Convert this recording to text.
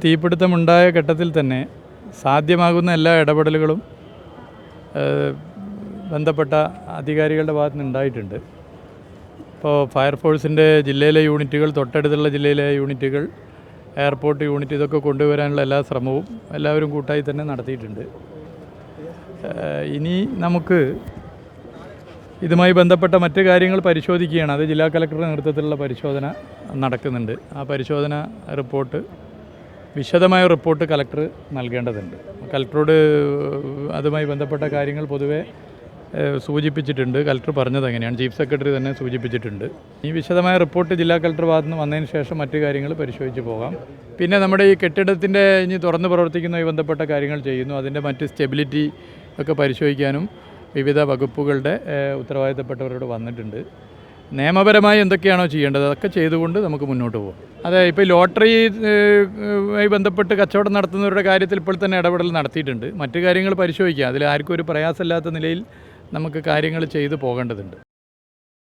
തീപിടുത്തമുണ്ടായ ഘട്ടത്തിൽ തന്നെ സാധ്യമാകുന്ന എല്ലാ ഇടപെടലുകളും ബന്ധപ്പെട്ട അധികാരികളുടെ ഭാഗത്തു നിന്ന് ഉണ്ടായിട്ടുണ്ട്. ഇപ്പോൾ ഫയർഫോഴ്സിൻ്റെ ജില്ലയിലെ യൂണിറ്റുകൾ, തൊട്ടടുത്തുള്ള ജില്ലയിലെ യൂണിറ്റുകൾ, എയർപോർട്ട് യൂണിറ്റ്, ഇതൊക്കെ കൊണ്ടുവരാനുള്ള എല്ലാ ശ്രമവും എല്ലാവരും കൂട്ടായി തന്നെ നടത്തിയിട്ടുണ്ട്. ഇനി നമുക്ക് ഇതുമായി ബന്ധപ്പെട്ട മറ്റ് കാര്യങ്ങൾ പരിശോധിക്കുകയാണ്. അത് ജില്ലാ കളക്ടറുടെ നേതൃത്വത്തിലുള്ള പരിശോധന നടക്കുന്നുണ്ട്. ആ പരിശോധന റിപ്പോർട്ട്, വിശദമായ റിപ്പോർട്ട് കളക്ടർ നൽകേണ്ടതുണ്ട്. കളക്ടറോട് അതുമായി ബന്ധപ്പെട്ട കാര്യങ്ങൾ പൊതുവെ സൂചിപ്പിച്ചിട്ടുണ്ട്. കളക്ടർ പറഞ്ഞത് എങ്ങനെയാണ്, ചീഫ് സെക്രട്ടറി തന്നെ സൂചിപ്പിച്ചിട്ടുണ്ട്. ഈ വിശദമായ റിപ്പോർട്ട് ജില്ലാ കളക്ടർ ഭാഗത്ത് നിന്ന് വന്നതിന് ശേഷം മറ്റു കാര്യങ്ങൾ പരിശോധിച്ച് പോകാം. പിന്നെ നമ്മുടെ ഈ കെട്ടിടത്തിൻ്റെ ഇനി തുറന്ന് പ്രവർത്തിക്കുന്നതുമായി ബന്ധപ്പെട്ട കാര്യങ്ങൾ ചെയ്യുന്നു. അതിൻ്റെ മറ്റ് സ്റ്റെബിലിറ്റി ഒക്കെ പരിശോധിക്കാനും വിവിധ വകുപ്പുകളുടെ ഉത്തരവാദിത്തപ്പെട്ടവരോട് വന്നിട്ടുണ്ട്. നിയമപരമായി എന്തൊക്കെയാണോ ചെയ്യേണ്ടത് അതൊക്കെ ചെയ്തുകൊണ്ട് നമുക്ക് മുന്നോട്ട് പോകും. അതെ, ഇപ്പോൾ ലോട്ടറിയുമായി ബന്ധപ്പെട്ട് കച്ചവടം നടത്തുന്നവരുടെ കാര്യത്തിൽ ഇപ്പോൾ തന്നെ ഇടപെടൽ നടത്തിയിട്ടുണ്ട്. മറ്റു കാര്യങ്ങൾ പരിശോധിക്കുക. അതിൽ ആർക്കും ഒരു പ്രയാസമില്ലാത്ത നിലയിൽ നമുക്ക് കാര്യങ്ങൾ ചെയ്തു പോകേണ്ടതുണ്ട്.